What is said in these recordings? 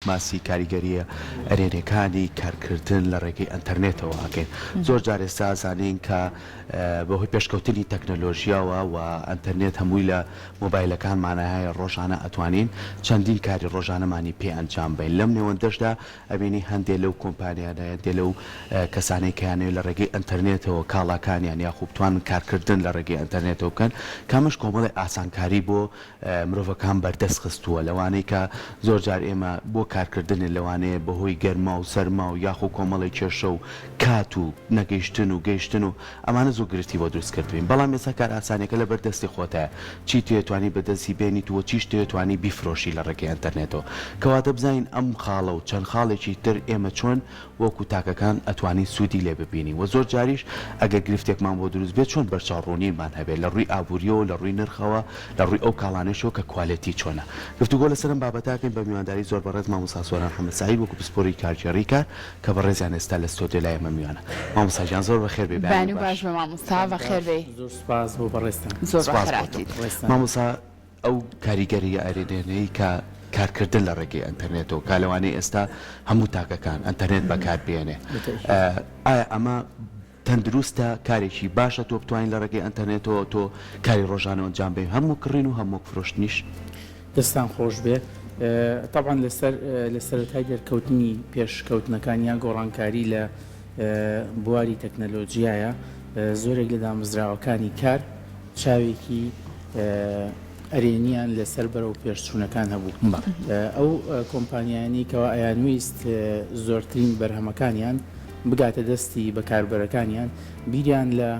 ماسی کاریگەریە ئەرێنەکانی کارکردن لە ڕێگەی ئەنتەرنێتەوە ئاکەین زۆر جار ئێستا زانین کە بەهۆی پێشکەوتنی تەکنەلۆژیاوە و ئەنتەرنێت هەمووی لە مۆبایلەکانمانایە ڕۆژانە ئەتوانین چەندین کاری ڕۆژانەمانی پێ ئەنجام بین لەم نێوەندەشدا ئەبینی هەندێک لەو کۆمپانیانە هەندێک لەو کەسانەی کەیانەوە لە ڕێگەی ئەنتەرنێتەوە کاڵاکانیان یاخوب توانن کارکردن لە ڕێگەی ئەنتەرنێتەوە بکەن کامش کۆمەڵی ئاسانکاری بۆ مرۆڤەکان بەردەست خستووە لەوانەی کە زۆر جار ئێمە بۆ کارکردن لەوانەیە بەهۆی گەرما و سەرما و یاخو کۆمەڵی کێشە و کات و نەگەیشتن و گەیشتن و ئەمانە زۆر گرفتی بۆ دروست کردوین بەڵام ێستا کار ئاسانەکە لە بەردەستی خۆتایە چی توێتوانی بەدەستی بێنیت و چیش توێتوانی بیفرۆشی لە ڕێگەی ئەنتەرنێتەوە کەواتە بزانین ئەم خاڵە و چەند خاڵێکی تر ئێمە چۆن وەکو تاکەکان ئەتوانی سوودی لێ ببینی و زۆر جاریش ئەگە گرفتێکمان بۆ دروست بێت چۆن بەرچاوڕوونیمان هەبێت لە ڕووی ئابوووریەوە لە ڕووی نرخەوە لە ڕووی ئەو کاڵانەشەوە کە کوالەتی چۆنە گفتوگۆ لەسەرم بابەتاکەین بە میوانداری زۆر بەڕێز مامۆستا سۆران حەمەد سعید وەکو پسپۆڕی کارگێڕی کار کە بەڕێزیان ئێستا لە ستۆدیۆ لای ئێمە میوانە مامۆستا گیان زۆر بەخێر بێ بانی باش بە مامۆستا بەخێر بێ زۆر سپاس بۆ بەڕێستان زۆر بەخێراتیت مامۆستا ئەو کاریگەری ئەرێنەی کە کارکردن لە ڕێگەی ئەنتەرنێتەوە کالەوانەی ئێستا هەموو تاکەکان ئەنتەرنێت بەکاربێنێ ئایا ئەمە تەندروستە کارێکی باشە تۆ بتوانین لە ڕێگەی ئەنتەرنێتەوە تۆ کاری ڕۆژانە ئەنجام بدەیت هەموو کڕین و هەموو فرۆشتنیش دەستان خۆش بێ طبعا لە سەرەتای دەرکەوتنی پێشکەوتنەکان یان گۆڕانکاری لە بواری تەکنەلۆجیایە زۆرێک لە دامەزراوەکانی کار چاوێکی ئەرێنیان لەسەر بەرەو پێشچوونەکان هەبوو ئەو کۆمپانیانی کەوا ئەیانویست زۆرترین بەرهەمەکانیان بگاتە دەستی بەکاربەرەکانیان بیریان لە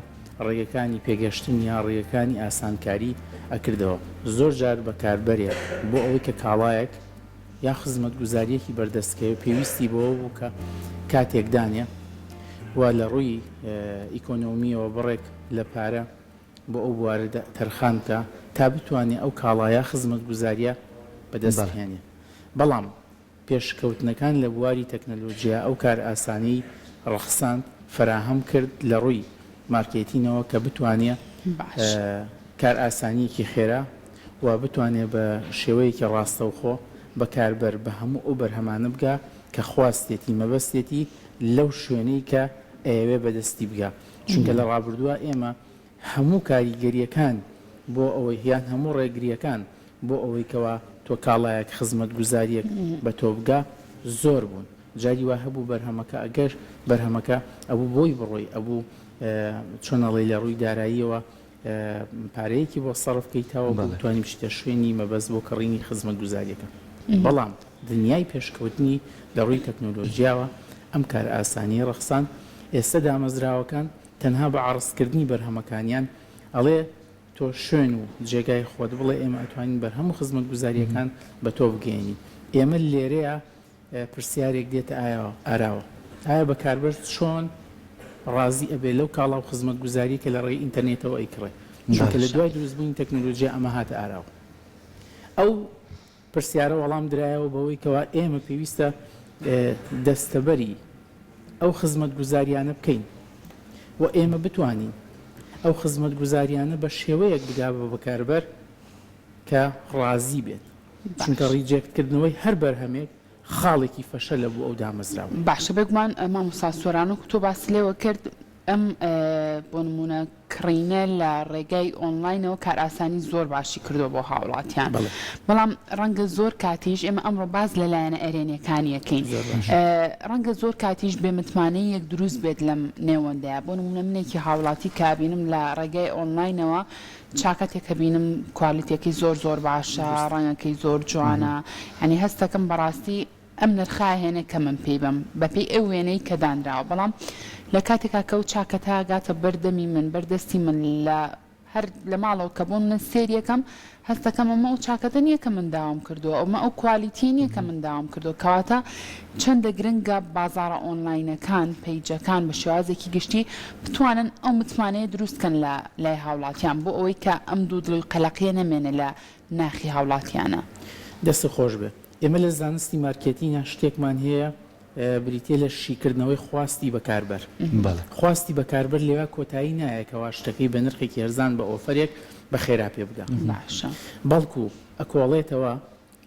ڕێگەکانی پێگەشتن یا ڕێگەکانی ئاسانکاری ئەکردەوە زۆر جار بەکاربەرێ بۆ ئەوەی کە کاڵایەک یا خزمەت گوزاریەکی بەردەستکەوە پێویستی بۆ بوو کە کاتێکدانێ و لە ڕووی ئیکۆنۆمیەوە بڕێک لە پارە بۆ ئەو بوارە تەرخانکە تا بتوانێت ئەو کاڵایە خزمەت گوزاریە بەدەستهێنێ بەڵام پێشکەوتنەکان لە بواری تەکنەلۆجیا ئەو کار ئاسانی ڕەخساند فراهەم کرد لە ڕووی مارکێتینەوە کە بتوانێت کار ئاسانیەکی خێرا و بتوانێت بە شێوەیەکی ڕاستەوخۆ بەکاربەر بە هەموو ئەو بەرهەمانە بگا کە خواستێتی مەبەستێتی لەو شوێنەی کە ئەوێ بەدەستی بگا چونکە لە ڕابردووە ئێمە هەموو کاریگەریەکان بۆ ئەوەی هیان هەموو ڕێگریەکان بۆ ئەوەی کەوا تۆ کاڵایەک خزمەت گوزاریەک بە تۆ بگا زۆر بوون جاری وا هەبوو بەرهەمەکە ئەگەر بەرهەمەکە ئەبوو بۆی بڕۆی ئەبوو چۆنەڵی لە ڕووی داراییەوە پارەیەکی بۆ سەرفکەیتەوە بتوانیم شتە شوێنی مەبەست بۆ کڕینی خزمەت گوزاریەکە بەڵام دنیای پێشکەوتنی لە ڕووی تەکنۆلۆژیاوە ئەم کار ئاسانی ڕەخسان ئێستا دامەزراوەکان تەنها بە عڕستکردنی بەرهەمەکانیان ئەڵێ تۆ شوێن و جێگای خۆت بڵێ ئێمە ئەتوانین بەرهەموو خزمەت گوزاریەکان بە تۆ بگەێنی ئێمە لێرەیە پرسیارێک دێتە ئاراوە ئایا بەکاربەر چۆن ڕازی ئەبێ لەو کاڵا و خزمەت گوزاری کە لە ڕێی ئینتەرنێتەوە ئەیکڕێ چونکە لە دوای دروستبوونی تەکنۆلۆژیا ئەمە هاتە ئاراوە ئەو پرسیارە وەڵام درایەوە بەوەی کەوا ئێمە پێویستە دەستەبەری ئەو خزمەت گوزاریانە بکەین و ئێمە بتوانین ئەو خزمەت گوزاریانە بە شێوەیەک بگا بە بەکاربەر کە ڕازی بێت چونکە ڕیجێکتکردنەوەی هەر بەرهەمێک خاڵێکی فەشە لە بوو ئەو دامەزراوە باشە بگومان مامۆستا سۆران و تۆ باسی لێوە کرد ئەم بۆ نمونە کڕینە لە ڕێگای ئۆنلاینەوە کار ئاسانی زۆر باشی کردو بۆ هاوڵاتیان بەڵام ڕەنگە زۆر کاتیش ئێمە ئەمڕۆ باز لەلایەنە ئەرێنیەکانیەکەین ڕەنگە زۆر کاتیش بێ متمانەی یەک دروست بێت لەم نێوەندەیە بۆ نمونە منێکی هاوڵاتی کابینم لە ڕێگای ئۆنلاینەوە چاکەتێکە بینم کوالیتێکی زۆر زۆر باشە ڕەنگەکەی زۆر جوانە ینی هەستەکەم بەڕاستی ئەم نرخاهێنێ کە من پێی بم بەپێی ئەو وێنەی کە دانراوە بەڵام لە کاتێکا کە و چاکەتا گاتە بەردەمی من بەردەستی من لە هەر لە ماڵەوە کە بۆم من سێریەکەم هەستەکەم ئەمە ئەو چاکەتە نییە کە من داوام کردووە ئەمە ئەو کوالیتی نییە کە من داوام کردو کەواتە چەندە گرنگە بازاڕە ئۆنلاینەکان پەیجەکان بە شێوازێکی گشتی بتوانن ئەو متمانەیە دروستکەن لە لای هاوڵاتیان بۆ ئەوەی کە ئەم دوو دڵی قەلەقیە نەمێنێ لە ناخی هاوڵاتیانە دەستی خۆش بێ ئێمە لە زانستی مارکێتینە شتێکمان هەیە بریتێ لە شیکردنەوەی خواستی بەکاربەر خواستی بەکاربەر لێوە کۆتایی نایەکەوا شتەکەی بە نرخێکی هەرزان بە ئۆفەرێک بە خێرا پێ بگە بەڵکو ئەکۆڵێتەوە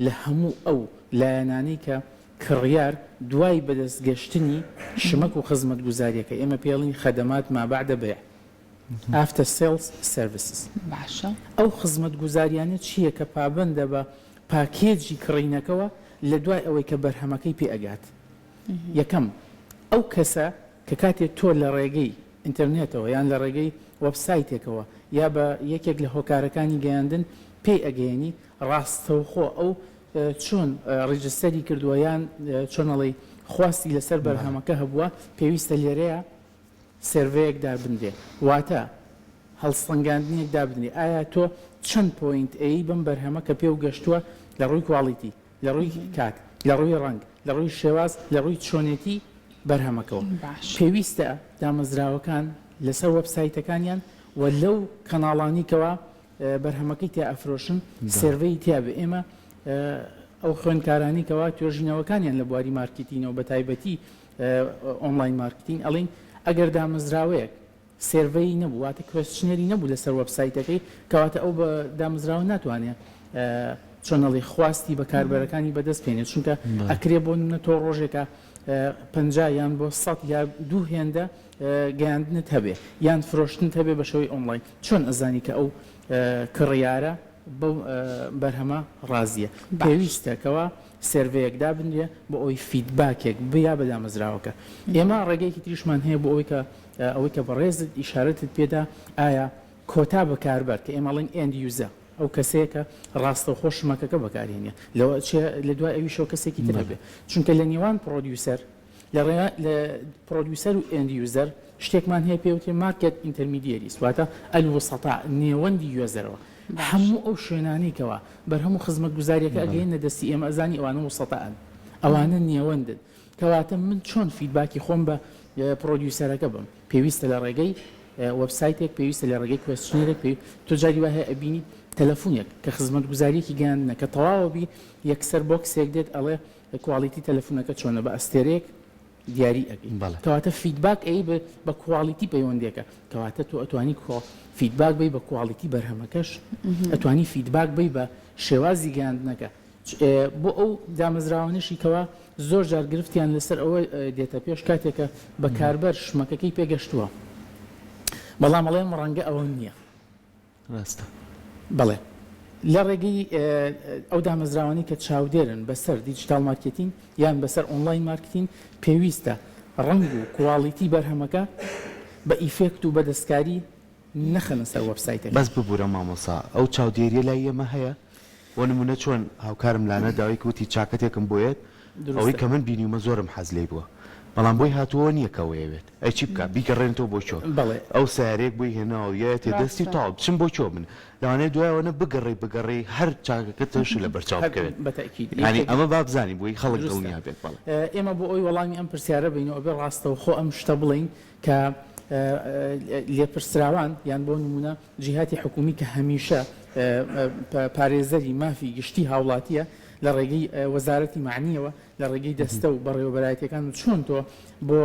لە هەموو ئەو لایەنانەی کە کڕیار دوای بەدەستگەشتنی شمەک و خزمەت گوزاریەکە ئێمە پێڵین خەدەمات مابعدە بێ after sales services باشە ئەو خزمەت گوزاریانە چییە کە پابندە بە پاکێجی کڕینەکەەوە لە دوای ئەوەی کە بەرهەمەکەی پێ ئەگات یەکەم ئەو کەسە کە کاتێک تۆ لە ڕێگەی ئینتەرنێتەوە یان لە ڕێگەی وەبسایتێکەوە یا بە یەکێک لە هۆکارەکانی گەیاندن پێی ئەگەیەنی ڕاستەوخۆ ئەو چۆن ڕیجستەری کردووە یان چۆنەڵی خواستی لەسەر بەرهەمەکە هەبووە پێویستە لێرەیە سێرڤەیەک دابندێ واتە هەڵسەنگاندنێک دابنێ ئایا تۆ چەند پۆینت ئەی بم بەرهەمە کە پێ و گەشتووە لە ڕووی کواڵیتی لە ڕووی کات لە ڕووی ڕنگ لە ڕووی شێواز لە ڕووی چۆنێتی بەرهەمەکەەوە پێویستە دامەزراوەکان لەسەر وەبسایتەکانیان و لەو کەناڵانیکەوە بەرهەمەکەی تیا ئەفرۆشن سێرڤەی تیا بە ئێمە ئەو خوێندکارانیکەوە توێژینەوەکانیان لە بواری مارکتینەوە بە تایبەتی ئۆنلاین مارکتین ئەڵین ئەگەر دامەزراوەیەک سێرڤەی نەبوو واتە کوێستشنێری نەبوو لەسەر وەبسایتەکەی کەواتە ئەو بە دامەزراوە ناتوانێت چۆنەڵی خواستی بە کاربەرەکانی بەدەست پێێنێت چونکە ئەکرێ بۆ منە تۆ ڕۆژێکە 50 یان بۆ 100 یا دوو هێندە گەیاندنت هەبێ یان فرۆشتنت هەبێ بە شەوەی ئۆنلاین چۆن ئەزانی کە ئەو کڕیارە بەو بەرهەمە ڕازیە پێویستەکەوە سێرڤەیەکدا بنرێ بۆ ئەوی فیدباکێک بیا بە دامەزراوەکە ئێمە ڕێگەیەکی تریشمان هەیە بۆ ئەوەی کە بەڕێزت ئیشارەتت پێدا ئایا کۆتا بە کاربەر کە ئێمەڵین ئەند یوزە ئەو کەسەیەکە ڕاستە خۆشمەکەەکە بەکارێنێ لەوە لە دوای ئەوی شەو کەسێکی تر هەبێ چونکە لە نێوان پرۆدیوسەر لە پرۆدیوسەر و ئەند یوزەر شتێکمان هەیە پێوتێ مارکت ئینتەرمیدیەری سواتە ئەلوسەتا نێوەندی یۆزەرەوە هەموو ئەو شوێنانێکەوە بەرهەموو خزمەت گوزاریەکە ئەگەیەنە دەستی ئێمە ئەزانی ئەوانە وسەتەن ئەوانە نێوەندن کەواتە من چۆن فیدباکی خۆم بە پرۆدیوسەرەکە بم پێویستە لە ڕێگەی وەبسایتێک پێویستە لە ڕێگەی کوێستشنێرێک تۆ جاری وایە ئەبینی تەلەفۆنێک کە خزمەت گوزاریەکی گەیاندنە کە تەواوەبی یەکسەر بۆکسێک دێت ئەڵێ کواڵیتی تەلەفۆنەکە چۆنە بە ئەستێرێک دیاری ئەگەین کەواتە فیدباک ئەی بە کواڵیتی پەیوەندێکە کەواتە تۆ ئەتوانی فیدباک بی بە کواڵیتی بەرهەمەکەش ئەتوانی فیدباک بی بە شێوازی گەیاندنەکە بۆ ئەو دامەزراوانشی کەوا زۆر جار گرفتیان لەسەر ئەوە دێتە پێش کاتێکە بە کاربەر شمەکەکەی پێگەشتووە بەڵام ئەڵێم ڕەنگە ئەوە نییە ڕاستە بەڵێ لە ڕێگەی ئەو دامەزراوانی کە چاودێرن بەسەر دیجیتال مارکتین یان بەسەر ئۆنلاین مارکتین پێویستە ڕنگ و کواڵیتی بەرهەمەکە بە ئیفێکت و بەدەستکاری نەخەنە سەر وەبسایتێک بەس ببوورە مامۆسا ئەو چاودێریە لای ئێمە هەیە بۆ نمونە چۆن هاوکارم لانە داوای کوتی چاکەتێکم بۆیێت ئەوەی کە من بینیمە زۆرم حەز لێ بووە بەڵام بۆی هاتووە نییە کەوەیەوێت ئەی چی بکە بیگەڕێنەوە بۆ چۆ ئەو سیارێک بۆی هێناوە تێ دەستی تاڵ بچم بۆ چۆ من لەوانەیە دوایەوەنە بگەڕی هەر چاکەکەتەش لە بەرچاو بکەوێت ینی ئەمە با بزانین بۆی خەڵک دڵنیا بێت بەڵێ ئێمە بۆ ئەوی وەڵامی ئەم پرسیارە بینەوە بێ ڕاستەوە خۆ ئەم شتە بڵین کە لێپرسراوان یان بۆ نمونە جیهاتی حکومی کە هەمیشە پارێزەری مافی گشتی هاوڵاتیە لە ڕێگەی وەزارەتی معنیەوە لە ڕێگەی دەستە و بەڕێوەبەرایەتەکان چۆن تۆ بۆ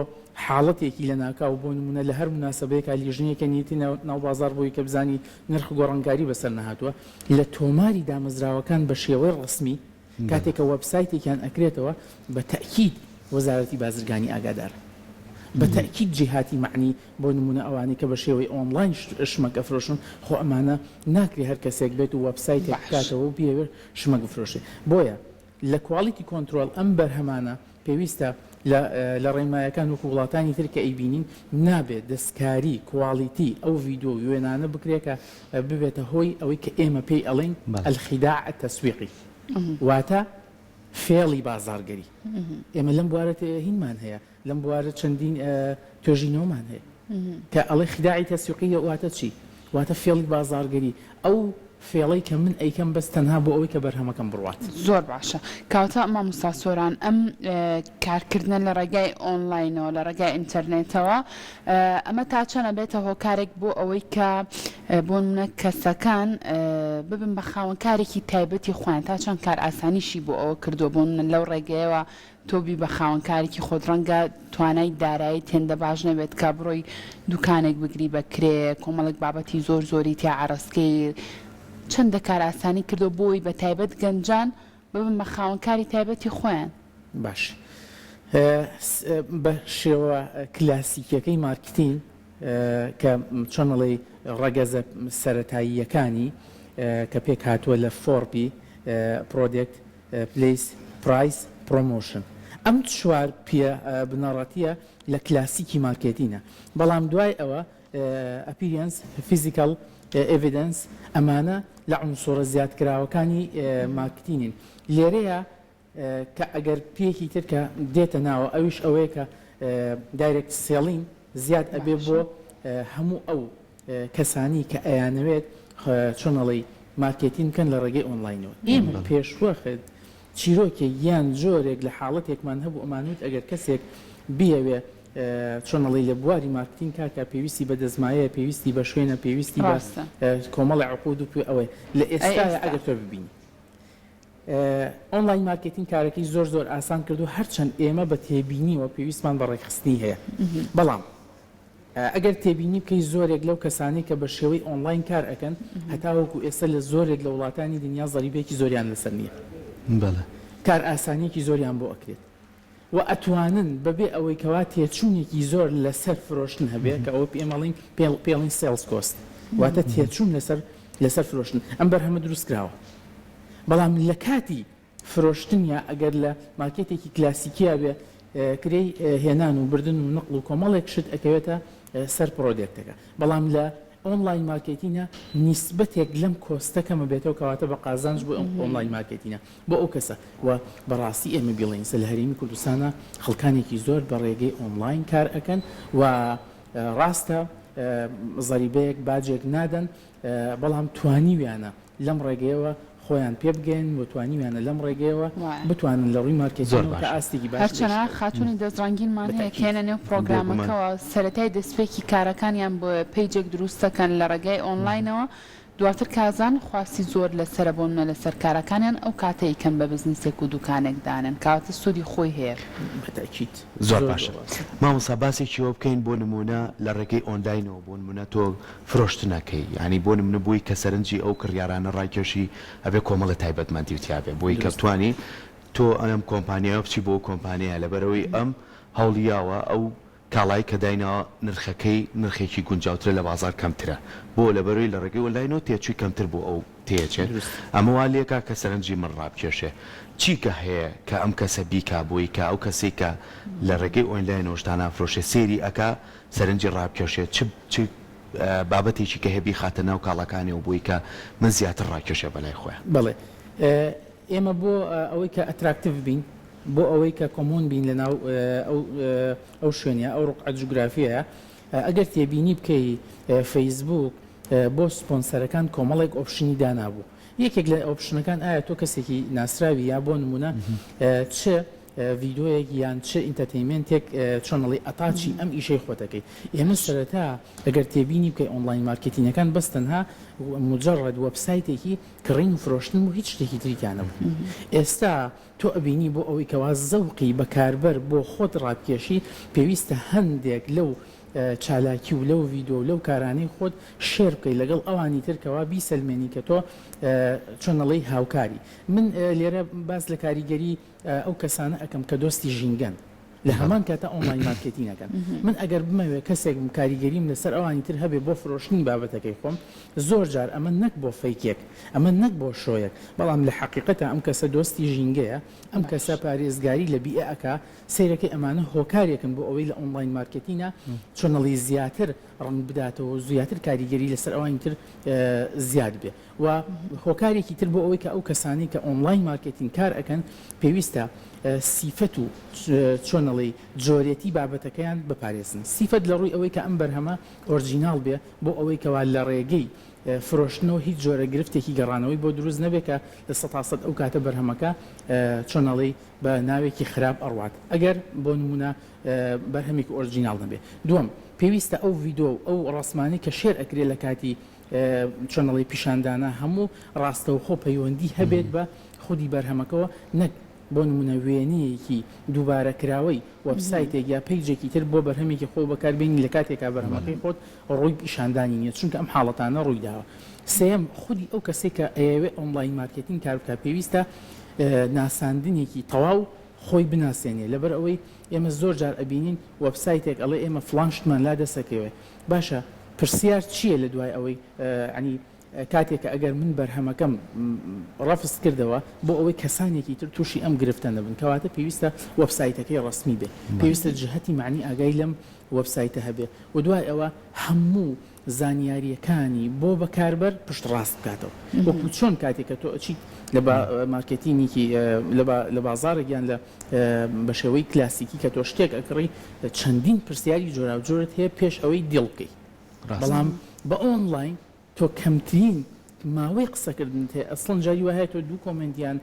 حاڵەتێکی لە ناکاو بۆ نمونە لە هەر مناسبەیەکە لیژنەیەکە نیەتی ناو بازار بۆی کە بزانی نرخ گۆڕانکاری بەسەر نەهاتووە لە تۆماری دامەزراوەکان بە شێوەی ڕسمی کاتێکە وەبسایتێکیان ئەکرێتەوە بە تەکید وەزارەتی بازرگانی ئاگادار بە تەکید جیهاتی معنی بۆ نمونە ئەوانەی کە بە شێوەی ئۆنلاین شمەکە فرۆشن خۆ ئەمانە ناکری هەر کەسێک بێت و وەبسایتێک بکاتەوە و بێوێ شمەک بفرۆشێ بۆیە لە کواڵیتی کۆنتترۆل ئەم بەرهەمانە پێویستە لە ڕێمایەکان وەکو وڵاتانی تر کە ئەیبینین نابێت دەستکاری کواڵیتی ئەو ڤیددیۆ وێنانە بکرێکە ببێتە هۆی ئەوەی کە ئێمە پێی ئەڵێن الخیداع التەسویقی واتە فێڵی بازارگەری ئێمە لەم بوارەت هینمان هەیە لەم بوارە چەندین توێژینەوەمان هەیە کە ئەڵێ خیداعی تەسویقیە واتە چی واتە فێڵی بازارگەری ئەو فێڵەی کە من ئەیکەم بەس تەنها بۆ ئەوەی کە بەرهەمەکەم بڕوات زۆر باشە کاواتە مامۆستا سۆران ئەم کارکردنە لە ڕێگای ئۆنلاینەوە لە ڕێگای ئینتەرنێتەوە ئەمە تا چەنە بێتە هۆکارێک بۆ ئەوەی کە بۆ نمونە کەسەکان ببن بە خاوەنکارێکی تایبەتی خۆیان تا چەند کار ئاسانیشی بۆ ئەوە کردو بۆ لەو ڕێگەیەوە تۆبی بە خاوەنکارێکی خۆت ڕەنگە توانای دارایی تێندە باش نەبێت کە بڕۆی دوکانێک بگری بەکرێ کۆمەڵک بابەتی زۆر زۆری تیا عەرەزکەی چەندە کار ئاسانی کردو بۆی بە تایبەت گەنجان ببن بە خاوەنکاری تایبەتی خۆیان باش بە شێوە کلاسیکەکەی مارکتین کە چۆنەڵی ڕەگەزە سەرەتاییەکانی کە پێک هاتووە لە فۆرپی پرۆدکت پلیس پرایس پرۆمۆشن ئەم چوار پێ بنەڕەتیە لە کلاسیکی مارکتینە بەڵام دوای ئەوە ئەپیریەنس فیزیکال ئێڤیدەنس ئەمانە لە عنسوڕە زیادکراوەکانی مارکتینین لێرەیە کە ئەگەر پێکی تر کە دێتە ناوە ئەویش ئەوەیە کە دایرێکت سێڵین زیاد ئەبێ بۆ هەموو ئەو کەسانی کە ئەیانەوێت چۆنەڵی مارکتین بکەن لە ڕێگەی ئۆنلاینەوە ئێمە پێشوەخت چیرۆکێک یان جۆرێک لە حاڵەتێکمان هەبوو ئەمانوت ئەگەر کەسێک بیەوێ چۆنەڵی لە بواری مارکتین کاکە پێویستی بە دەزمایە پێویستی بە شوێنە پێویستی بە کۆمەڵی عقود و ئەوەی لە ئێستا ئەگەر تۆ ببینی ئۆنلاین مارکتین کارەکەی زۆر زۆر ئاسان کردو هەرچەند ئێمە بە تێبینیەوە پێویستمان بە ڕێکخستنی هەیە بەڵام ئەگەر تێبینی بکەی زۆرێک لەو کەسانی کە بە شێوەی ئۆنلاین کار ئەەکەن هەتاوەکو ئێستا لە زۆرێک لە وڵاتانی دنیا زەریبێکی زۆریان لەسەر نییە کار ئاسانیەکی زۆریان بۆ ئەکرێت و ئەتوانن بەبێ ئەوەی کەوا تێچوونێکی زۆر لەسەر فرۆشتن هەبێ کە ئەوە پێمەڵین پێڵین سێلز کۆست واتە تێچوون لەسەر فرۆشتن ئەم بەرهەمە دروستکراوە بەڵام لە کاتی فرۆشتنیا ئەگەر لە مارکێتێکی کلاسیکیا بێ کرێی هێنان و بردن و نقل و کۆمەڵێک شت ئەکەوێتە سەر پرۆدکتەکە بەڵام لە ئۆنلاین مارکتینە نیسبەتێک لەم کۆستەکەمە بێتەوە کەواتە بە قازانج بۆ ئۆنلاین مارکتینە بۆ ئەو کەسە و بەڕاستی ئێمە بڵێنسە لە هەرێمی کوردستانە خەڵکانێکی زۆر بە ڕێگەی ئۆنلاین کار ئەەکەن و ڕاستە زەریبەیەک باجێک نادەن بەڵام توانیویانە لەم ڕێگەیەوە خۆیان پێ بگەن و توانیویانە لەم ڕێگەیەوە بتوانن لە ڕووی مارکتینەوە کە ئاستێکی باش هەرچەنە خاتونی دەستڕانگینمان هەیە کێنە نێو پرۆگرامەکەەوە سەرەتای دەستپێکی کارەکانیان بۆ پیجێک دروستەکەن لە ڕێگەی ئۆنلاینەوە دواتر کازان خواستی زۆر لەسرە بۆنە لەسەر کارەکانیان ئەو کاتەی کەم بە بزنسێک و دوکانێک دانن کاتە سوودی خۆی هەیە زۆر باشە مامۆستا باسێکیەوە بکەین بۆ نمونە لە ڕێگەی ئۆنلاینەوە بۆ نمونە تۆ فرۆشتنەکەی ینی بۆ نمونە بووی کە سەرنجی ئەو کڕیارانە ڕایکێشی ئەبێ کۆمەڵە تایبەتمەندی وتیابێ بۆی کە بتوانی تۆ ئەم کۆمپانیایە بچی بۆ کۆمپانیایە لەبەرەوەی ئەم هەوڵیاوە ئەو کاڵای کە داینەوە نرخێکی گونجاوترە لە بازار کەمترە بۆ لەبەرەوەی لە ڕێگەی ئۆنلاینەوە تێچووی کەمتر بۆ ئەو تێچێت ئەمە وا لێکا کە سەرنجی من ڕابکێشێ چیکە هەیە کە ئەم کەسە بیکا بۆی کە ئەو کەسێک کە لە ڕێگەی ئۆنلاینەوە شتانە فرۆشێ سێری ئەکا سەرنجی ڕابکێشێت چ بابەتێکی کە هەبی خاتە ناو کاڵەکانی و بووی کە من زیاتر ڕاکێشێ بەلای خۆیان بڵێ ئێمە بۆ ئەوەی کە ئەتراکتیڤ بین بۆ ئەوەی کە کۆمۆن بین لە ناو ئەو شوێنە ئەو ڕقعە جوگرافیەیە ئەگەر تێبینی بکەی فەیسبوک بۆ سپۆنسەرەکان کۆمەڵێک ئۆپشنی دانابوو یەکێک لە ئۆپشنەکان ئایا تۆ کەسێکی ناسراوی یا بۆ نمونە چ ڤیدۆیەک یان چه ئینتەرتەینمنتێک چۆنەڵی ئەتاچی ئەم ئیشەی خۆتەکەی ئێمە سەرەتا ئەگەر تێبینی بکەی ئۆنلاین مارکتینەکان بەستەنها مجرد وەبسایتێکی کڕین و فرۆشتن و هیچ شتێکی تریکانەوە ئێستا تۆ ئەبینی بۆ ئەوەی کەوا زەوقی بەکاربەر بۆ خۆت ڕابکێشی پێویستە هەندێک لەو چالاکی و لەو ڤیدۆ لەو کارانەی خۆت شێر بکەی لەگەڵ ئەوانی ترکەوە بیسەلمێنی کە تۆ چۆنەڵی هاوکاری من لێرە باس لە کاریگەری ئەو کەسانە ئەەکەم کە دۆستی ژینگەن لە هەمان کاتە ئۆنلاین مارکتینەکەن من ئەگەر بمەوێت کەسێک کاریگەریم لەسەر ئەوانی تر هەبێ بۆ فرۆشتنی بابەتەکەی خۆم زۆر جار ئەمە نەک بۆ فەیکێک ئەمە نەک بۆ شۆیەک بەڵام لە حقیقەتە ئەم کەسە دۆستی ژینگەیە ئەم کەسە پارێزگاری لە بیئەکە سیرەکەی ئەمانە هۆکارێکن بۆ ئەوەی لە ئۆنلاین مارکتینە چۆنەڵی زیاتر ڕنگ بداتەوە زیاتر کاریگەری لەسەر ئەوانی تر زیاد بێ و هۆکارێکی تر بۆ ئەوەی کە ئەو کەسانی کە ئۆنلاین مارکتین کار ئەەکەن پێویستە سیفەت و چۆنەڵی جۆرێتی بابەتەکەیان بپارێزن سیفەت لە ڕووی ئەوەی کە ئەم بەرهەمە ئۆرجیناڵ بێ بۆ ئەوەی کەوا لە ڕێگەی فرۆشتنەوە هیچ جۆرە گرفتێکی گەڕانەوەی بۆ دروست نەبێت کە لە 100% ئەو کاتە بەرهەمەکە چۆنەڵی بە ناوێکی خراپ ئەڕوات ئەگەر بۆ نمونە بەرهەمێکی ئۆرجیناڵ نەبێ دووەم پێویستە ئەو ڤیدۆ ئەو ڕاستمانی کە شێر ئەکرێ لە کاتی چۆنەڵی پیشاندانە هەموو ڕاستەوخۆ پەیوەندی هەبێت بە خودی بەرهەمەکەەوە نەک بۆ نمونە وێنەیەکی دووبارەکراوەی وەبسایتێک یا پیجێکی تر بۆ بەرهەمێکی خۆ بەکاربێنی لە کاتێکا بەرهەمەکەی خۆت ڕووی پیشاندانی نیە چونکە ئەم حاڵەتانە ڕوویداوە سێم خودی ئەو کەسێک کە ئەوێ ئۆنلاین مارکتین کار بکات پێویستە ناساندنێکی تەواو خۆی بناسیێنێ لەبەر ئەوەی ئێمە زۆر جار ئەبینین وەبسایتێک ئەڵێ ئێمە فلانشتمان لا دەسەکەوێ باشە پرسیار چییە لە دوای ئەوەی عنی کاتێکە ئەگەر من بەرهەمەکەم ڕەفست کردەوە بۆ ئەوەی کەسانێکی تر تووشی ئەم گرفتە نەبن کەواتە پێویستە وەبسایتەکەی ڕسمی بێ پێویستە جهەتی معنی ئاگای لەم وەبسایتە هەبێ و دوای ئەوە هەموو زانیاریەکانی بۆ بەکاربەر پشت ڕاست بکاتەوە وەکو چۆن کاتێکە تۆ ئەچیت لە مارکتینێکی لە بازارێک یان لە بە شێوەی کلاسیکی کە تۆ شتێک ئەکڕی چەندین پرسیاری جۆراوجۆرت هەیە پێش ئەوەی دیڵکەی بەڵام بە ئۆنلاین تۆ کەمترین ماوەی قسەکردن هەیە ئەسڵەن جاری وایە تۆ دوو کۆمنتیان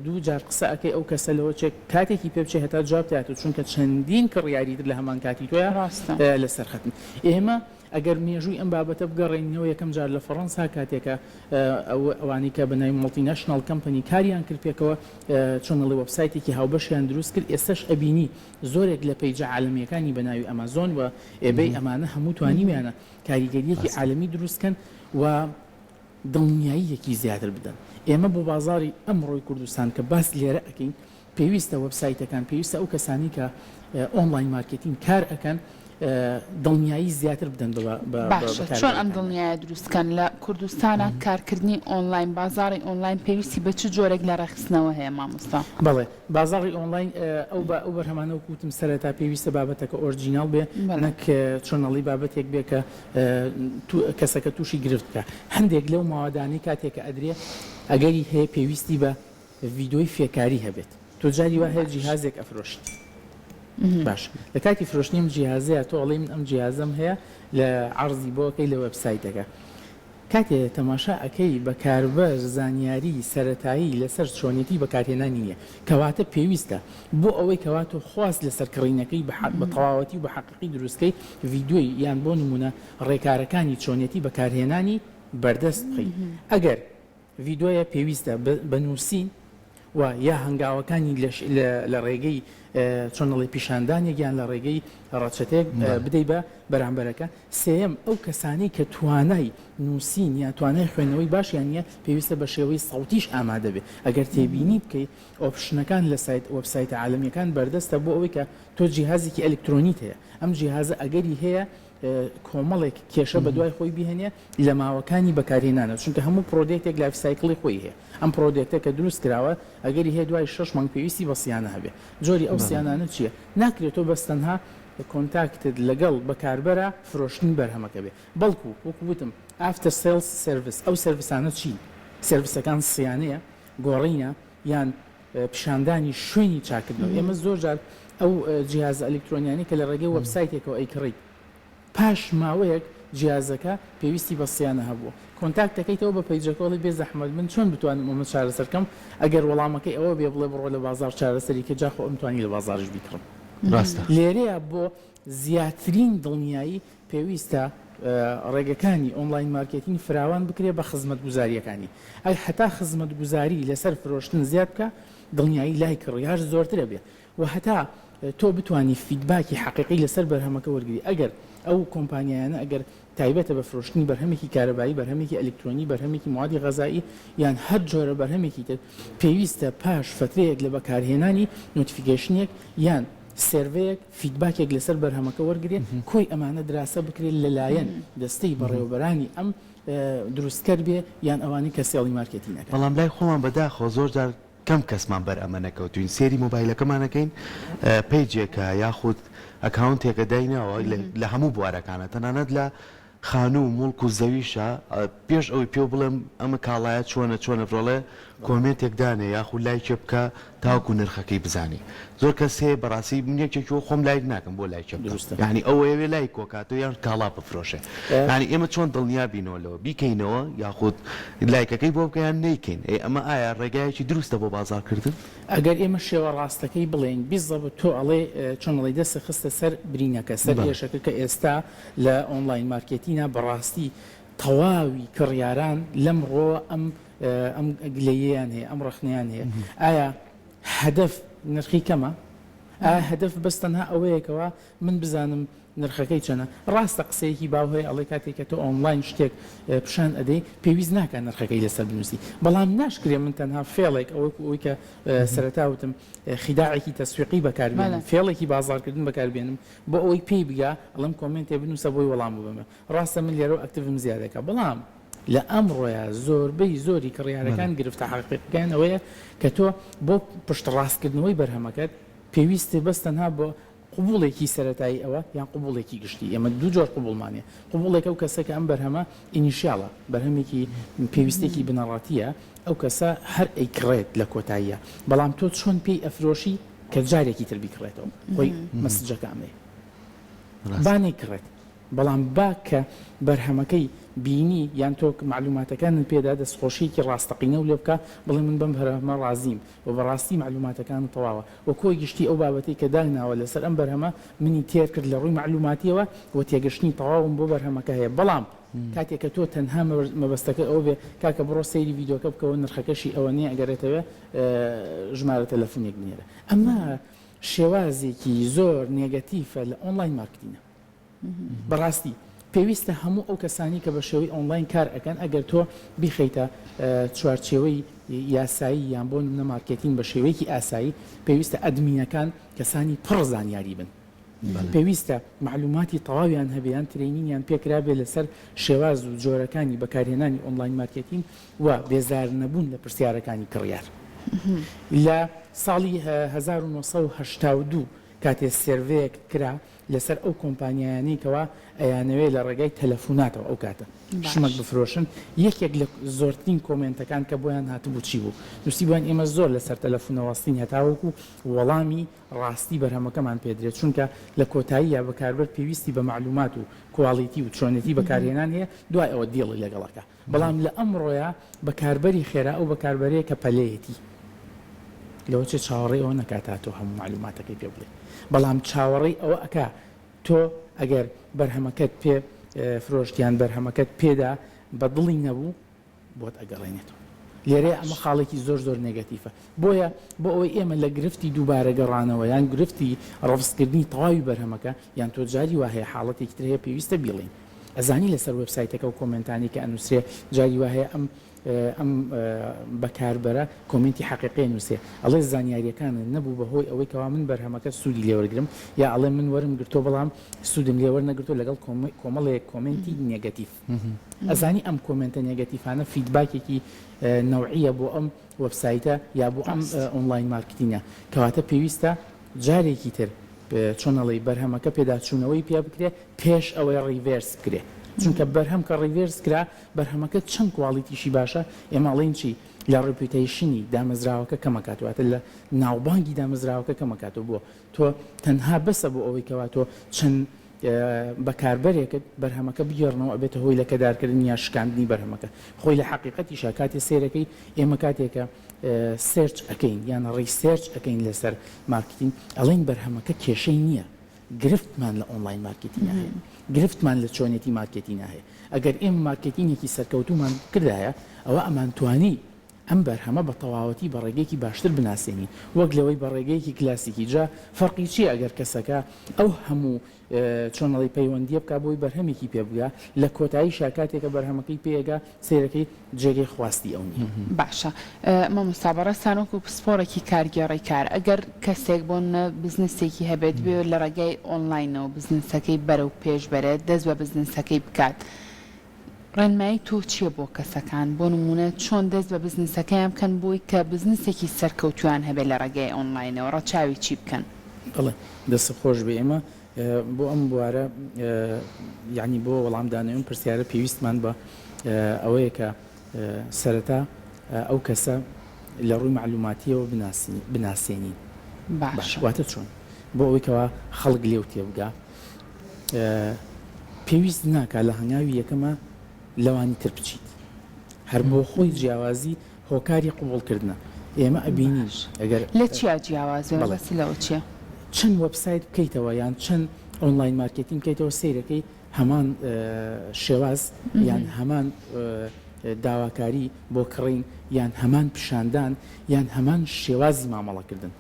دوو جار قسە ئەەکەی ئەو کەسە لەوە چێک کاتێکی پێ بچێت هەتا جواب دێت چونکە چەندین کڕیاریتر لە هەمان کاتی تۆیە لەسەر خەتن ئێمە ئەگەر مێژووی ئەم بابەتە بگەڕێنەوە یەکەم جار لە فەڕەنسا کاتێکە ئەوانی کە بنای مڵتینەشنال کەمپەنی کاریان کرد پێکەوە چۆنەڵی وەبسایتێکی هاوبەشیان دروست کرد ئێستش ئەبینی زۆرێک لە پەیجە عالەمیەکانی بەناوی ئەمازۆن و ئێبەی ئەمانە هەموو توانیویانە کاریگەریەکی عالەمی دروستکەن و دڵنیاییەکی زیاتر بدەن ئێمە بۆ بازاری ئەمڕۆی کوردستان کە باس لێرە ئەەکەین پێویستە وەبسایتەکان پێویستە ئەو کەسانی کە ئۆنلاین مارکتین کار ئەەکەن دڵنیایی زیاتر بدەن باشە چۆن ئەم دڵنیایە دروستکەن لە کوردستانە کارکردنی ئۆنلاین بازاری ئۆنلاین پێویستی بە چ جۆرێک لە ڕێخستنەوە هەیە مامۆستا بەڵێ بازاری ئۆنلاین ئەو بەرهەمانە و کوتم سەرەتا پێویستە بابەتەکە ئۆرجینال بێ نەک چۆنەڵی بابەتێک بێ کە کەسەکە تووشی گرفت بکە هەندێک لەو ماوەدانی کاتێکە ئەدرێ ئەگەری هەیە پێویستی بە ڤیدۆی فێکاری هەبێت تۆ جاری وا هەیە جیهازێک ئەفرۆشت باش لە کاتی فرۆشتنیم جیهازەیە تۆ ئەڵێ من ئەم جیهازەم هەیە لە عەرزی بۆکەی لە وەبسایتەکە کاتێ تەماشا ئەەکەی بەکاربەر زانیاری سەرەتایی لەسەر چۆنیەتی بەکارهێنانی نییە کەواتە پێویستە بۆ ئەوەی کەواتە خواست لەسەر کڕینەکەی بە تەواوەتی و بە حەقیقی دروستکەی ڤیدۆی یان بۆ نمونە ڕێکارەکانی چۆنیەتی بەکارهێنانی بەردەست بخەی ئەگەر ڤیدۆیە پێویستە بنووسین و یا هەنگاوەکانی لە ڕێگەی چۆنەڵی پیشاندانێک یان لە ڕێگەی ڕەچەتێک بدەی بە بەرامبەرەکە سێم ئەو کەسانی کە توانای نووسین یا توانای خوێندنەوەی باشیان نیە پێویستە بە شێوەی سەوتیش ئامادە بێت ئەگەر تێبینی بکەیت ئۆپشنەکان لە سایت وەبسایتە عالەمیەکان بەردەستە بۆ ئەوەی کە تۆ جیهازێکی ئەلکترۆنیت هەیە ئەم جیهازە ئەگەری هەیە کۆمەڵێک کێشە بە دوای خۆی بهێنێ لە ماوەکانی بەکارهێنانە چونکە هەموو پرۆدێکتێک لایف سایکڵی خۆی هەیە ئەم پرۆدێکتە کە دروست کراوە ئەگەری هەیە دوای 6 مانگ پێویستی بە سیانە هەبێ جۆری ئەو سیانانە چییە ناکرێتەوە بەستەنها کۆنتاکتت لەگەڵ بەکاربەرە فرۆشتنی بەرهەمەکە بێ بەڵکو وەکو وتم ئافتر سێلز سرویس ئەو سرویسانە چی سرویسەکان سیانەیە گۆڕینە یان پیشاندانی شوێنی چاکردنەوە ئێمە زۆر جار ئەو جیهاز ئەلکترۆنیانی کە لە ڕێگەی وەبسایتێکەوە ئەیکڕیت پاش ماوەیەک جیازەکە پێویستی بە سیانە هەبووە کۆنتاکتەکەیتەوە بە پەیجەکۆڵی بێ زەحمەت من چۆن بتوانم ئەمە چارەسەرکەم ئەگەر وەڵامەکەی ئەوە بێ بڵێ بڕۆ لە بازار چارەسەری کە جاخۆ ئەمتوانی لە بازارش بیکڕم ڕاستە لێرەیە بۆ زیاترین دڵنیایی پێویستە ڕێگەکانی ئۆنلاین مارکتین فراوان بکرێ بە خزمەت گوزاریەکانی ئەی هەتا خزمەت گوزاری لەسەر فرۆشتن زیاد بکە دڵنیایی لای کڕیاش زۆرترە بێ و هەتا تۆ بتانی فیدباکی حقیقی لەسەر بەرهەمەکە وەرگری ئەگەر ئەو کۆمپانیایانە ئەگەر تایبەتە بە فرۆشتنی بەرهەمێکی کارەبایی بەرهەمێکی ئەلکترۆنی بەرهەمێکی موادی غەزایی یان هەر جۆرە بەرهەمێکی تر پێویستە پاش فترەیەک لە بەکارهێنانی نۆتیفیکیشنێک یان سێڤەیەک فیدباکێک لەسەر بەرهەمەکە وەرگێ کۆی ئەمانە دراسە بکرێت لەلایەن دەستەی بەڕێوەبەرانی ئەم دروستکرد بێ یان ئەوانی کە سێڵی مارکتینەکە بەڵام لای خۆمان بەداخۆ زۆر جار کەم کەسمان بەرئەمەنەکەوتوین سێری مۆبایلەکەمانەکەین پیجێکە یاخود ئەکاونتێکە داینەوە لە هەموو بوارەکانە تەنانەت لە خانوو و مڵک و زەویشە پێش ئەوی پێ بڵێم ئەمە کاڵایەت چۆنە بڕۆڵێ کۆمنتێک دانێ یاخود لایکێ بکە تاوکو نرخەکەی بزانێ زۆر کەس هەیە بەڕاستی منێکێکەوە خۆم لایک ناکەم بۆ لایکێ بکەم یعنی ئەوەیەوێ لایک کۆکاتۆ یان کاڵا بفرۆشێ یعنی ئێمە چۆن دڵنیا بینەوەلەوە بیکەینەوە یاخود لایکەکەی بۆ بکەیان نەیکەین ئەمە ئایا ڕێگایەکی دروستە بۆ بازارکردن ئەگەر ئێمە شێوە ڕاستەکەی بڵێن بیزەبە تۆ ئەڵێ چۆنڵی دەستە خستە سەر برینەکە سەر هێشەکە کە ئێستا لە ئۆنلاین مارکتینە بەڕاستی تەواوی کڕیاران لەم ڕۆ ئەم گلەیەیان هەیە ئەم ڕخنیان هەیە ئایا هەدەف نرخی کەمە هەدەف بەستەنها ئەوەیەکەوە من بزانم نرخەکەی چەنە ڕاستە قسەیەکی باوهەیە ئەڵێ کاتێککە تۆ ئۆنلاین شتێک پیشان ئەدەی پێویست ناکە نرخەکەی لەسەر بنووسی بەڵام ناشکرێ من تەنها فێڵێک ئەوەی کە سەرەتاوتم خیداعێکی تەسویقی بەکاربێنم فێڵێکی بازارکردن بەکاربێنم بۆ ئەوەی پێی بگا ئەڵم کۆمنتێ بنووسە بۆی وەڵام ببەمە ڕاستە من لێرە ئەکتیڤم زیادەکە بەڵام لە ئەمڕۆیە زۆربەی زۆری کڕیارەکان گرفتە حقیقەکان ئەوەیە کە تۆ بۆ پشت ڕاستکردنەوەی بەرهەمەکەت پێویستە بەستەنها بۆ قبولێکی سەرەتایی ئەوە یان قبولێکی گشتی ئێمە دوو جۆر قبولمانێ قبولێکە ئەو کەسەکە ئەم بەرهەمە ئینیشیاڵە بەرهەمێکی پێویستێکی بنەڕاتیە ئەو کەسە هەر ئەیکڕێت لە کۆتاییە بەڵام تۆ چۆن پێی ئەفرۆشی کە جارێکی تر بیکڕێتەوە خۆی مەسجەکانێ بانەی کڕێت بەڵام با کە بەرهەمەکەی بینی یان تۆ معلوماتەکانت پێدا دەستخۆشیێکی ڕاستەقینە و لێ بکە بڵێ من بەم بەرهەمە ڕازیم و بەڕاستی معلوماتەکان تەواوە و کۆی گشتی ئەو بابەتی کە دایناوە لەسەر ئەم بەرهەمە منی تێر کرد لە ڕووی معلوماتیەوە و تێگەشتنی تەواوم بۆ بەرهەمەکە هەیە بەڵام کاتێک کە تۆ تەنها مەبەستەکە ئەو بێ کاکە بڕۆ سەیری ڤیدۆکە بکەوە نرخەکەشی ئەوە نیە ئەگەرێتەوە ژمارە تەلەفۆنێک بنێرە ئەمە شێوازێکی زۆر نێگەتیفە لە ئۆنلاین مارکتینە بەڕاستی پێویستە هەموو ئەو کەسانی کە بە شێوەی ئۆنلاین کار ئەەکەن ئەگەر تۆ بیخەیتە چوارچێوەی یاسایی یان بۆ نمونە مارکتین بە شێوەیەکی ئاسایی پێویستە ئەدمینەکان کەسانی پڕ زانیاری بن پێویستە معلوماتی تەواویان هەبیان ترینینیان پێکرابێ لەسەر شێواز و جۆرەکانی بەکارهێنانی ئۆنلاین مارکتین و بێزار نەبوون لە پرسیارەکانی کڕیار لە ساڵی 1982 کاتێ سێرڤەیەک کرا لەسەر ئەو کۆمپانیایانەی کەوا ئەیانەوێت لە ڕێگای تەلەفۆناتەوە ئەو کاتە شمەک بفرۆشن یەکێک لە زۆرترین کۆمنتەکان کە بۆیان هاتبوو چی بوو نووسی بووان ئێمە زۆر لەسەر تەلەفۆنەوەستین هەتاوەکو وەڵامی ڕاستی بەرهەمەکەمان پێدرێت چونکە لە کۆتایی یا بەکاربەر پێویستی بە معلومات و کواڵیتی و چۆنێتی بەکارهێنان هەیە دوای ئەوە دیڵی لەگەڵەکە بەڵام لە ئەمڕۆیە بەکاربەری خێرا ئەو بەکاربەرەیە کە پەلەیەتی لەوە چه چاوەڕێ ئەوە نەکاتاتۆ هەموو معلوماتەکەی پێ بڵێ بەڵام چاوەڕێی ئەوە ئەکا تۆ ئەگەر بەرهەمەکەت پێ فرۆشتیان بەرهەمەکەت پێدا بە دڵی نەبوو بۆت ئەگەڕێنێتەوە لێرەیە ئەمە خاڵێکی زۆر زۆر نێگەتیفە بۆیە بۆ ئەوەی ئێمە لە گرفتی دووبارە گەڕانەوە یان گرفتی ڕەفزکردنی تەواوی بەرهەمەکە یان تۆ جاری وا هەیە حاڵەتێکی تر هەیە پێویستە بیڵێن ئەزانی لەسەر وێبسایتەکە و کۆمنتانی کە ئەنووسێ جاری وا هەیە ئەم بەکاربەرە کۆمنتی حقیقی نووسێ ئەڵێ زانیاریەکانە نەبوو بەهۆی ئەوەی کەوا من بەرهەمەکە سوودی لێوەرگرم یا ئەڵێ من وەرم گرتۆ بەڵام سوودم لێوەر نەگرتۆ لەگەڵ کۆمەڵێک کۆمنتی نێگەتیف ئەزانی ئەم کۆمنتە نێگەتیفانە فیدباکێکی نەوعیە بۆ ئەم وەبسایتە یا بۆ ئەم ئۆنلاین مارکتینە کەواتە پێویستە جارێکی تر چۆنەڵی بەرهەمەکە پێداچوونەوەی پێ بکرێ پێش ئەوەی ڕیڤێرس کرێ چونکە بەرهەم کە ڕیڤێرس کرا بەرهەمەکە چەند کواڵیتیشی باشە ئێمەڵێن چی لە ڕپیتەیشنی دامەزراوەکە کەمەکاتواتە لە ناوبانگی دامەزراوەکە کەمەکاتەوە بووە تۆ تەنها بەسە بۆ ئەوەی کەوا تۆ چەند بەکاربەرێکت بەرهەمەکە بگێڕنەوە ئەبێتە هۆی لە کەدارکردن یا شکاندنی بەرهەمەکە خۆی لە حقیقەتیشە کاتی سێرەکەی ئێمە کاتێکە سێرچ ئەەکەین یان ڕیسێرچ ئەەکەین لەسەر مارکتین ئەڵێن بەرهەمەکە کێشەی نییە گرفتمان لە ئۆنلاین مارکتینە هەیە گرفتمان لە چۆنێتی مارکتینە هەیە ئەگەر ئێمە مارکتینێکی سەرکەوتومان کردایە ئەوە ئەمانتوانی ئەم بەرهەمە بە تەواوەتی بە ڕێگەیەکی باشتر بناسیێنی وەک لەوەی بە ڕێگەیەکی کلاسیکی جا فەرقی چی ئەگەر کەسەکە ئەو هەموو چۆنەڵی پەیوەندیە بکە بۆی بەرهەمێکی پێ بگا لە کۆتایی شاکاتێکە بەرهەمەکەی پێگا سێرەکەی جێگەی خواستی ئەو نیە باشە مامۆستا بەڕاستانۆک و پسپۆرێکی کارگێڕی کار ئەگەر کەسێک بۆ بزنسێکی هەبێت بێ لە ڕێگای ئۆنلاینەوە بزنسەکەی بەرەو پێش بەرێت دەست بە بزنسەکەی بکات ڕێنمایی تۆ چییە بۆ کەسەکان بۆ نمونە چۆن دەست بە بزنسەکەیان بکەن بۆی کە بزنسێکی سەرکەوتویان هەبێت لە ڕێگای ئۆنلاینەوە ڕەچاوی چی بکەن بڵێ دەست خۆش بێ ئێمە بۆ ئەم بوارە یعنی بۆ وەڵامدانەوەی پرسیارە پێویستمان بە ئەوەیە کە سەرەتا ئەو کەسە لە ڕووی معلوماتیەوە بناسیێنین واتە چۆن بۆ ئەوەی کەوا خەڵک لێو تێبگا پێویست ناکات لە هەنگاوی یەکەمە لەوانی تر بچیت هەر بۆ خۆی جیاوازی هۆکاری قوبوڵکردنە ئێمە ئەبینیش ئەگەر لە چیا جیاوازی لەوە چیە چەند وەبسایت بکەیتەوە یان چەند ئۆنلاین مارکتینگ بکەیتەوە سیرەکەی هەمان شێواز یان هەمان داواکاری بۆ کڕین یان هەمان پیشاندان یان هەمان شێوازی مامەڵەکردن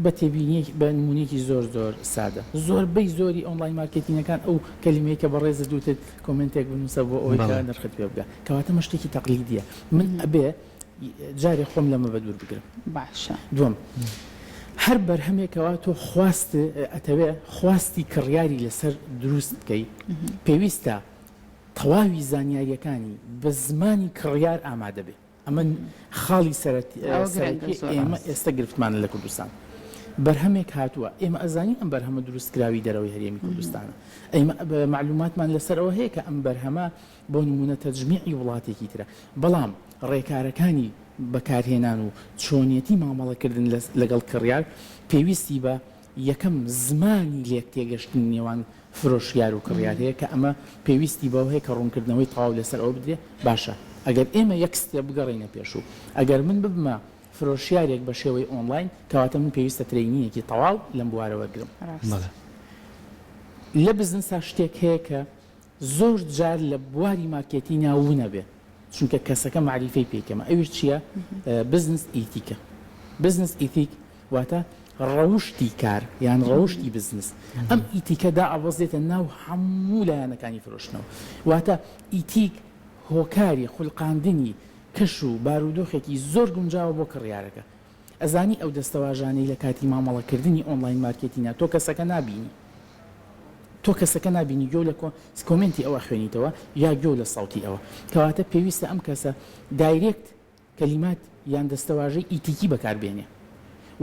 بە تێبینی بە نمونێکی زۆر سادە زۆربەی زۆری ئۆنلاین مارکتینگەکان ئەو کەلیمەیە کە بەڕێزە دووتت کۆمنتێک بنووسە بۆ ئەوەی کە نرخت پێ بگە کەواتە مە شتێکی تەقلیدیە من ئەبێ جارێ خۆم لەمە بە دوور بگرم باشە دوم هەر بەرهەمێکەوە تۆ ئەتەوێ خواستی کڕیاری لەسەر دروست بکەیت پێویستە تەواوی زانیاریەکانی بە زمانی کڕیار ئامادە بێ ئەمە خاڵی سەرەکی ئێمە ئێستا گرفتمانە لە کوردستان بەرهەمێک هاتووە ئێمە ئەزانین ئەم بەرهەمە دروستکراوی دەرەوەی هەرێمی کوردستانە ئەمە معلوماتمان لەسەرەوە هەیە کە ئەم بەرهەمە بۆ نمونە تەجمیعی وڵاتێکی ترە بەڵام ڕێکارەکانی بەکارهێنان و چۆنیەتی مامەڵەکردن لەگەڵ کڕیار پێویستی بە یەکەم زمانی لێک تێگەشتن نێوان فرۆشیار و کڕیار هەیە کە ئەمە پێویستی بەوە هەیە کە ڕوونکردنەوەی تەواو لەسەر ئەو بدرێ باشە ئەگەر ئێمە یەکستێ بگەڕێنە پێشوو ئەگەر من ببمە فرۆشیارێک بە شێوەی ئۆنلاین کەواتە من پێویستە ترینینێکی تەواو لەم بوارە وەرگرم لە بزنسا شتێک هەیە کە زۆر جار لە بواری مارکێتی ناوونە بێ چونکە کەسەکە معریفەی پێکەمە ئەوش چییە بزنس ئیتیکە بزنس ئیتیک واتە ڕەوشتی کار یان ڕەوشتی بزنس ئەم ئیتیکەدا ئەوەزێتە ناو هەموو لایەنەکانی فرۆشتنەوە واتە ئیتیک هۆکاری خوڵقاندنی کەش و بارودۆخێکی زۆر گونجاوە بۆ کڕیارەکە ئەزانی ئەو دەستەواژانەی لە کاتی مامەڵەکردنی ئۆنلاین مارکێتینە تۆ کەسەکە نبینی تۆ کەسەکە نبینی گۆ لە کۆمنتی ئەوە خوێنیتەوە یا گۆ لە ساوتی ئەوە کەواتە پێویستە ئەم کەسە دایرێکت کەلیمات یان دەستەواژەی ئیتیکی بەکاربێنێ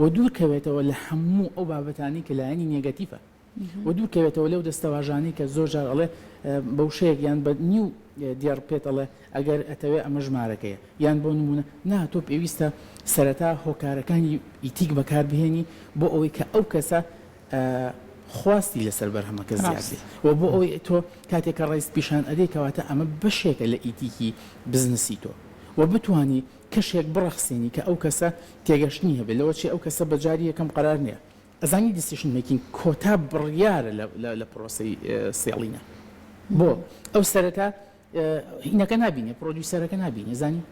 و دوورکەوێتەوە لە هەموو ئەو بابەتانی کە لایەنی نێگەتیفە و دوورکەوێتەوە لەو دەستەواژانەی کە زۆر جار ئەڵێ بەو شەیەک یان بە نیو دیار پێێتەڵێ ئەگەر ئەتەوێ ئەمە ژمارەکەیە یان بۆ نمونە نا تۆ پێویستە سەرەتا هۆکارەکانی ئیتیک بەکاربهێنی بۆ ئەوەی کە ئەو کەسە خواستی لەسەر بەرهەمەکە زیادێ و بۆ ئەوەی تۆ کاتێکە ڕێست پیشان ئەدەی کەواتە ئەمە بەشێکە لە ئیتیکی بزنسی تۆ و بتانی کەشێک بڕەخسێنی کە ئەو کەسە تێگەشتنی هەبێت لەوە چی ئەو کەسە بەجاری یەکەم قرار نییە ئەزانی دیسیشن مێکین کۆتا بڕیارە لە پرۆسی سێڵینە بۆ ئەو سەرەتا هینەکە نبینێ پرۆدیوسەرەکە نبینێ زانی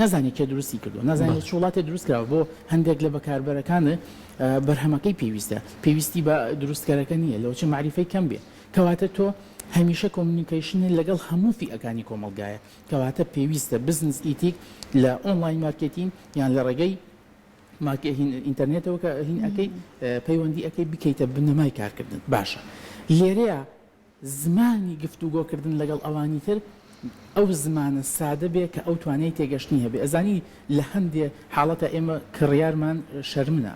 نازانێت کێ دروستی کردو نازانێت چ وڵاتێ دروستکراوە بۆ هەندێک لە بەکاربەرەکانە بەرهەمەکەی پێویستی بە دروستکارەکە نییە لەوە چه معریفەی کەم بێ کەواتە تۆ هەمیشە کۆمونیکیشنە لەگەڵ هەموو فئەکانی کۆمەلگایە کەواتە پێویستە بزنس ئیتیک لە ئۆنلاین مارکێتین یان لە ڕێگەی ئینتەرنێتەوە کە هین ئەەکەی پەیوەندی ئەەکەی بکەیتە بنەمای کارکردن باشە لێرەیە زمانی گفتوگۆکردن لەگەڵ ئەوانی تر ئەو زمانە سادە بێ کە ئەو توانای تێگەشتنی هەبێ ئەزانی لە هەندێ حاڵەتە ئێمە کڕیارمان شەرمنە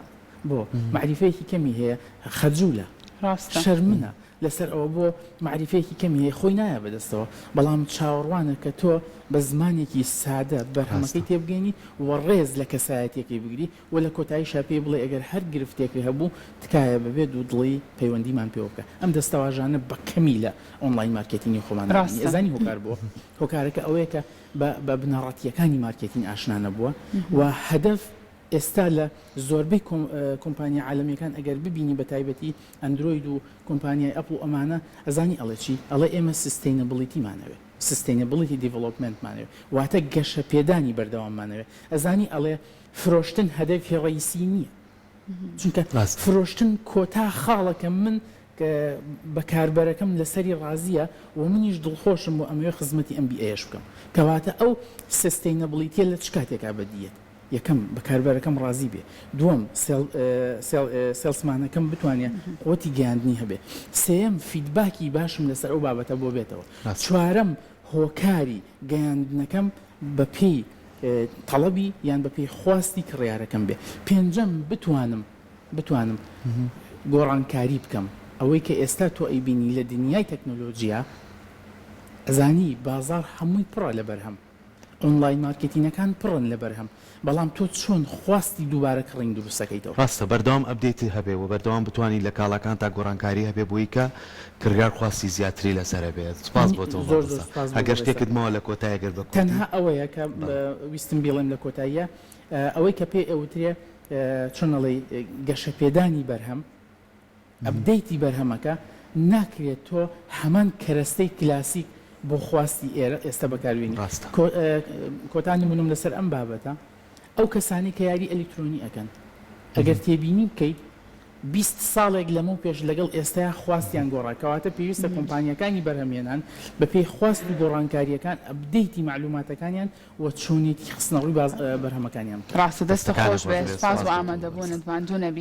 بۆ معریفەیەکی کەمی هەیە خەجوولە شەرمنە لەسەر ئەوە بۆ معریفەیەکی کەمی هەیە خۆی نایە بەدەستەوە بەڵام چاوەڕوانە کە تۆ بە زمانێکی سادە بەرهەمەکەی تێبگەینی و ڕێز لە کەسایەتێکی بگری و لە کۆتایی شاپێ بڵێ ئەگەر هەر گرفتێکی هەبوو تکایە ببێت و دڵی پەیوەندیمان پێوە بکە ئەم دەستەواژانە بە کەمی لە ئۆنلاین مارکێتینی خۆمان ئەزانی هۆکار بووە هۆکارەکە ئەوەیە کە بە بنەڕەتیەکانی مارکێتین ئاشنا نەبووە و هەدەف ئێستا لە زۆربەی کۆمپانیا عالەمیەکان ئەگەر ببینی بە تایبەتی ئەندروید و کۆمپانیای ئەپل و ئەمانە ئەزانی ئەڵێ چی ئەڵێ ئێمە سستینەبڵیتیمانەوێ سستینەبڵیتی دیڤلۆپمنتمانەوێ واتە گەشە پێدانی بەردەواممانەوێ ئەزانی ئەڵێ فرۆشتن هەدەفی ڕئیسی نییە چونکە فرۆشتن کۆتا خاڵەکە من بەکاربەرەکەم لەسەری ڕازیە و منیش دڵخۆشم بۆ ئەمەوێ خزمەتی MBAش بکەم کەواتە ئەو سستینەبڵیتیە لە چ کاتێکا بەدیێت یەکەم بەکاربەرەکەم ڕازی بێ دووەم سێلسمانەکەم بتوانێت ئۆتی گەیاندنی هەبێ سێم فیدباکی باشم لەسەر ئەو بابەتە بۆ بێتەوە چوارەم هۆکاری گەیاندنەکەم بە پێی تەڵەبی یان بە پێی خواستی کڕیارەکەم بێ پێنجەم بتوانم گۆڕانکاری بکەم ئەوەی کە ئێستا تۆ ئەیبینی لە دنیای تەکنۆلۆژیە ئەزانی بازار هەمووی پڕە لە بەرهەم ئۆنلاین مارکێتینەکان پڕن لە بەرهەم بەڵام تۆ چۆن خواستی دووبارە کڕنگ دروستەکەیتەوە ڕاستە بەردەوام ئەبدێتی هەبێ و بەردەوام بتوانانی لە کاڵەکان تا گۆڕانکاری هەبێ بۆی کە کڕگار خواستی زیاتری لەسەر بێت سپاس بۆ تۆ هەگەر شتێکتمەوە لە کۆتایەگەر بە تەنها ئەوەیە کە ویستم بڵێم لە کۆتاییە ئەوەی کە پێ ئەوترێ چۆنەڵی گەشە پێدانی بەرهەم ئەبدەیتی بەرهەمەکە ناکرێت تۆ هەمان کەرەستەی کلاسیک بۆ خواستی ئێرە ئێستا بەکاربێنی کۆتانی منم لەسەر ئەم بابەتە ئەو کەسانی کە یاری ئەلکترۆنی ئەەکەن ئەگەر تێبینی بکەیت 20 ساڵێک لەمە پێش لەگەڵ ئێستا خواستیان گۆڕاکەواتە پێویستە کۆمپانیەکانی بەرهەمێنان بە پێی خواست و گۆڕانکاریەکان ئەبدەیتی معلوماتەکانیان و چۆنیەتی خستنەوەی بەرهەمەکانیان ڕاستە دەستە خۆش بێ سپاس و ئامادەبوونت ماندوو نەبی